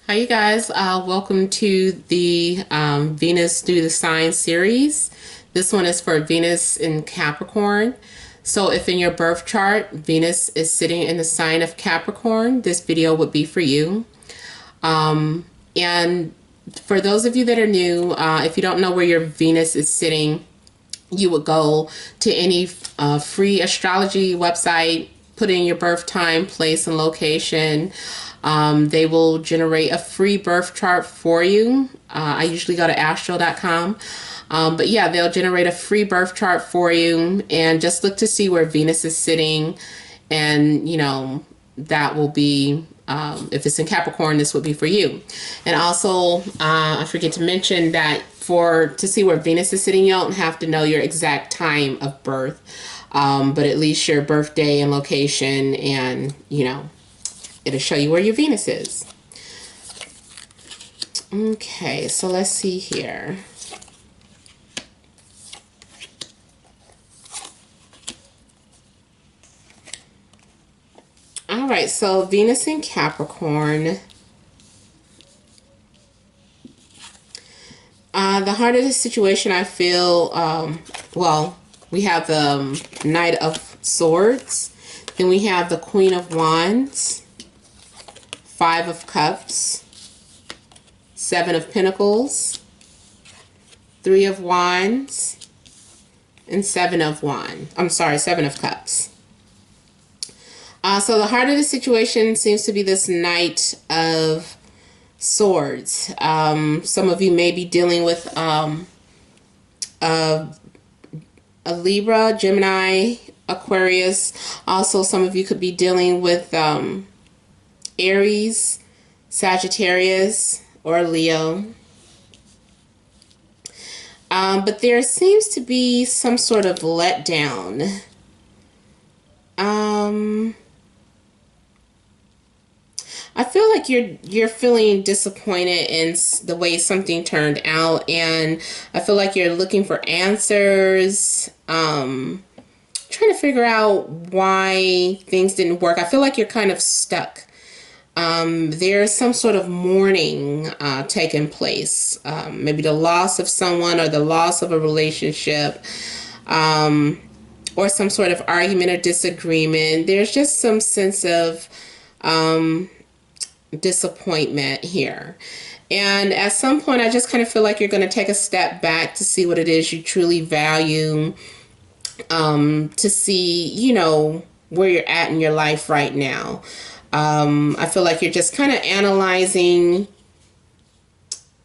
Hi, you guys. Welcome to the Venus Through the Signs series. This one is for Venus in Capricorn. So if in your birth chart, Venus is sitting in the sign of Capricorn, this video would be for you. And for those of you that are new, if you don't know where your Venus is sitting, you would go to any free astrology website, put in your birth time, place, and location. They will generate a free birth chart for you. I usually go to astro.com. But yeah, they'll generate a free birth chart for you and just look to see where Venus is sitting. And, you know, that will be, if it's in Capricorn, this would be for you. And also, I forget to mention that to see where Venus is sitting, you don't have to know your exact time of birth, but at least your birthday and location, and, you know, it'll show you where your Venus is. Okay, so let's see here. All right, so Venus in Capricorn. The heart of the situation, I feel, well, we have the Knight of Swords. Then we have the Queen of Wands. Five of Cups. Seven of Pentacles. Three of Wands. And Seven of Wands. I'm sorry, Seven of Cups. So the heart of the situation seems to be this Knight of Swords. Some of you may be dealing with a Libra, Gemini, Aquarius. Also, some of you could be dealing with Aries, Sagittarius, or Leo. But there seems to be some sort of letdown. I feel like you're feeling disappointed in the way something turned out, and I feel like you're looking for answers, trying to figure out why things didn't work. I feel like you're kind of stuck. There's some sort of mourning taking place, maybe the loss of someone or the loss of a relationship, or some sort of argument or disagreement. There's just some sense of disappointment here. And at some point, I just kind of feel like you're going to take a step back to see what it is you truly value, to see, you know, where you're at in your life right now. I feel like you're just kind of analyzing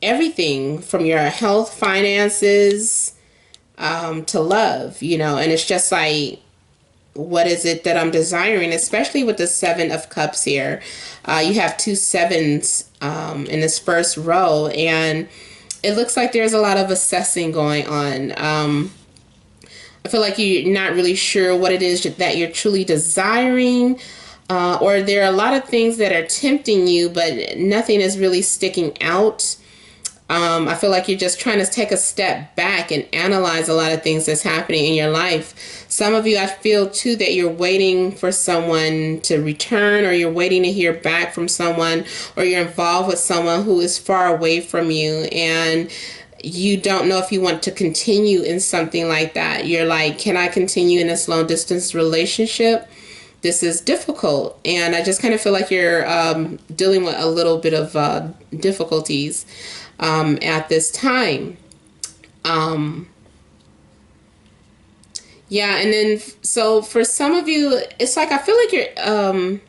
everything from your health, finances, to love, you know, and it's just like, what is it that I'm desiring, especially with the Seven of Cups here. You have two sevens in this first row, and it looks like there's a lot of assessing going on. I feel like you're not really sure what it is that you're truly desiring, or there are a lot of things that are tempting you, but nothing is really sticking out. I feel like you're just trying to take a step back and analyze a lot of things that's happening in your life. Some of you, I feel too, that you're waiting for someone to return, or you're waiting to hear back from someone, or you're involved with someone who is far away from you, and you don't know if you want to continue in something like that. You're like, can I continue in this long distance relationship? This is difficult, and I just kind of feel like you're dealing with a little bit of difficulties at this time. Yeah, and then so for some of you, it's like I feel like you're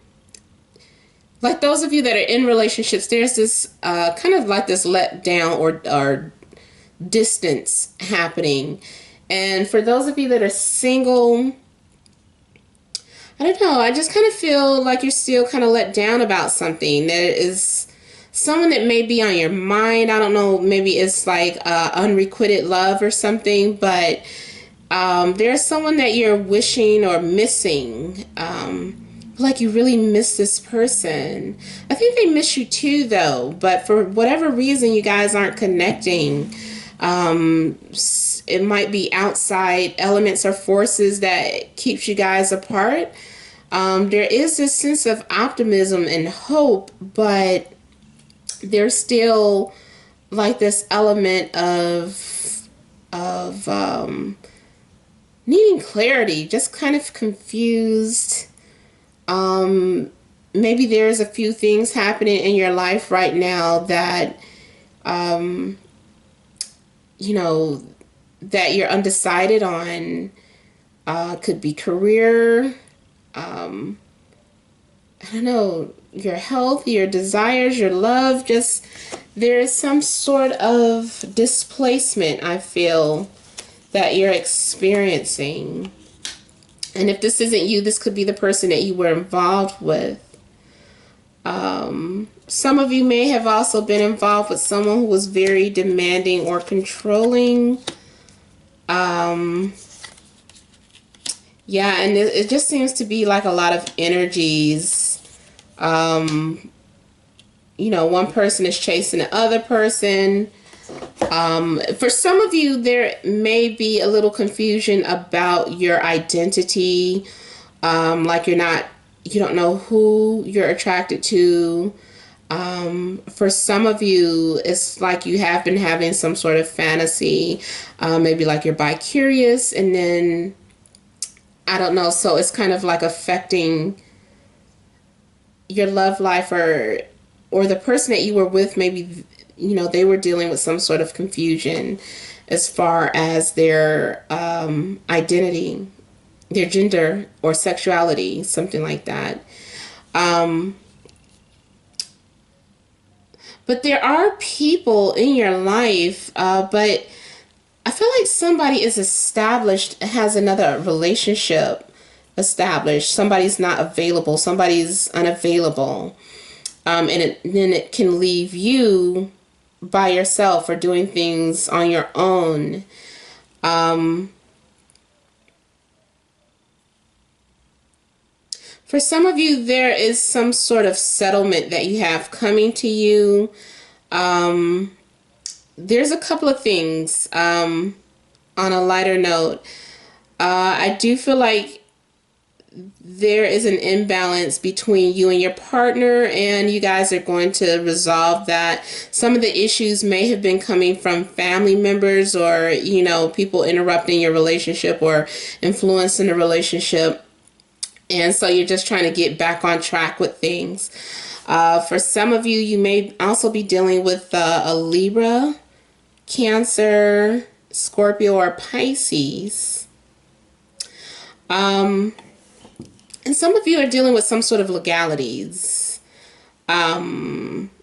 like those of you that are in relationships, there's this kind of like this letdown or distance happening. And for those of you that are single, I don't know, I just kind of feel like you're still kind of let down about something. There is someone that may be on your mind. I don't know, maybe it's like unrequited love or something, but there's someone that you're wishing or missing. Like you really miss this person. I think they miss you too, though, but for whatever reason, you guys aren't connecting. It might be outside elements or forces that keeps you guys apart. There is this sense of optimism and hope, but there's still like this element of needing clarity, just kind of confused. Maybe there's a few things happening in your life right now that you know, that you're undecided on. Could be career, I don't know, your health, your desires, your love. Just there is some sort of displacement, I feel, that you're experiencing. And if this isn't you, this could be the person that you were involved with. Some of you may have also been involved with someone who was very demanding or controlling. Yeah, and it just seems to be like a lot of energies. One person is chasing the other person. For some of you, there may be a little confusion about your identity. Like you don't know who you're attracted to. For some of you, it's like you have been having some sort of fantasy. Maybe like you're bi-curious, and then I don't know. So it's kind of like affecting your love life, or the person that you were with. Maybe, they were dealing with some sort of confusion as far as their identity, their gender or sexuality, something like that. But there are people in your life, but I feel like somebody is established, has another relationship established. Somebody's not available. Somebody's unavailable. And then it can leave you by yourself or doing things on your own. For some of you, there is some sort of settlement that you have coming to you. There's a couple of things on a lighter note. I do feel like there is an imbalance between you and your partner, and you guys are going to resolve that. Some of the issues may have been coming from family members, or, people interrupting your relationship or influencing the relationship. And so you're just trying to get back on track with things. For some of you, you may also be dealing with a Libra, Cancer, Scorpio, or Pisces. And some of you are dealing with some sort of legalities,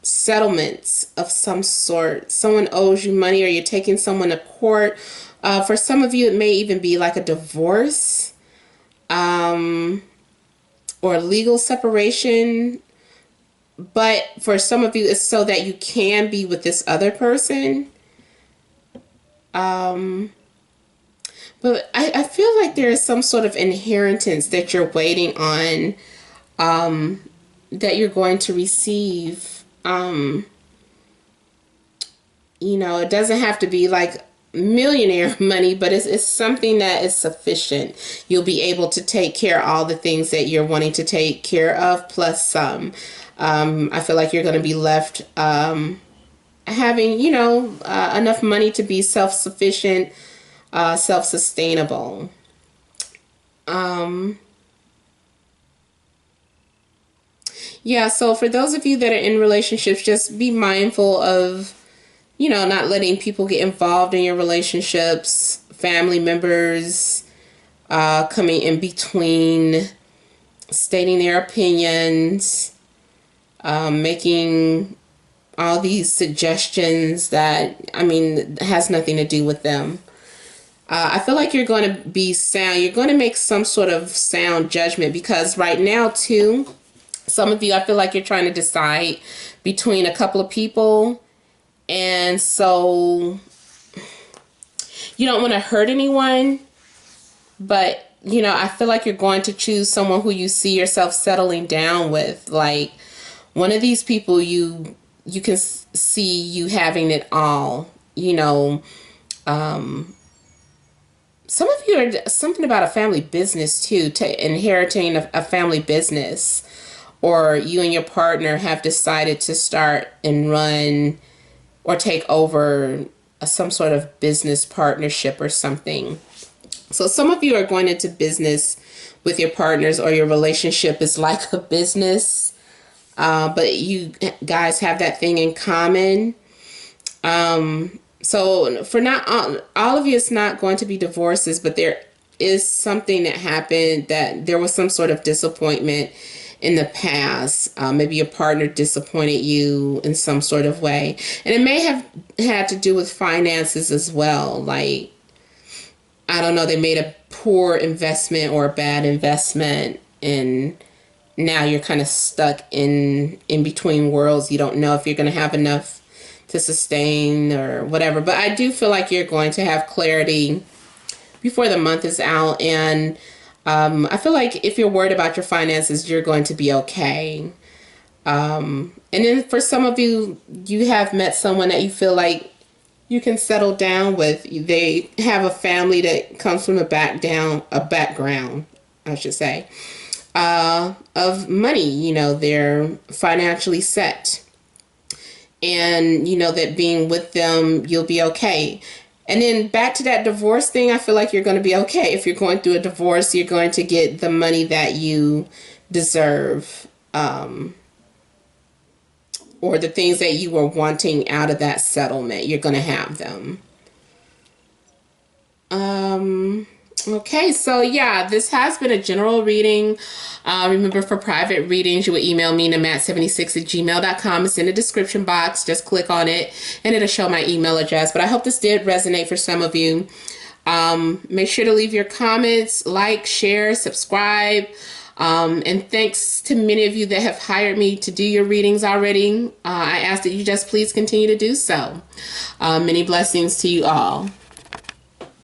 settlements of some sort. Someone owes you money, or you're taking someone to court. For some of you, it may even be like a divorce, or legal separation. But for some of you, it's so that you can be with this other person. But I feel like there is some sort of inheritance that you're waiting on, that you're going to receive. It doesn't have to be like millionaire money, but it's something that is sufficient. You'll be able to take care of all the things that you're wanting to take care of, plus some. I feel like you're going to be left having, enough money to be self-sufficient, self-sustainable. Yeah, so for those of you that are in relationships, just be mindful of, not letting people get involved in your relationships, family members coming in between, stating their opinions, making all these suggestions that, has nothing to do with them. I feel like you're going to be sound. You're going to make some sort of sound judgment, because right now, too, some of you, I feel like you're trying to decide between a couple of people. And so you don't want to hurt anyone, but, I feel like you're going to choose someone who you see yourself settling down with. Like, one of these people you can see you having it all, some of you are something about a family business too, inheriting a family business, or you and your partner have decided to start and run or take over some sort of business partnership or something. So some of you are going into business with your partners, or your relationship is like a business, but you guys have that thing in common. So for not all of you, it's not going to be divorces, but there is something that happened, that there was some sort of disappointment in the past. Maybe your partner disappointed you in some sort of way. And it may have had to do with finances as well. Like, I don't know, they made a poor investment or a bad investment, and now you're kind of stuck in between worlds. You don't know if you're going to have enough to sustain or whatever. But I do feel like you're going to have clarity before the month is out. And I feel like if you're worried about your finances, you're going to be okay. And then for some of you, you have met someone that you feel like you can settle down with. They have a family that comes from a background, I should say, of money. You know, they're financially set. And you know that being with them, you'll be okay. And then back to that divorce thing, I feel like you're going to be okay. If you're going through a divorce, you're going to get the money that you deserve, or the things that you were wanting out of that settlement. You're going to have them. Okay, so yeah, this has been a general reading. Remember, for private readings, you would email me, namat76@gmail.com. It's in the description box. Just click on it and it'll show my email address. But I hope this did resonate for some of you. Make sure to leave your comments, like, share, subscribe. And thanks to many of you that have hired me to do your readings already. I ask that you just please continue to do so. Many blessings to you all.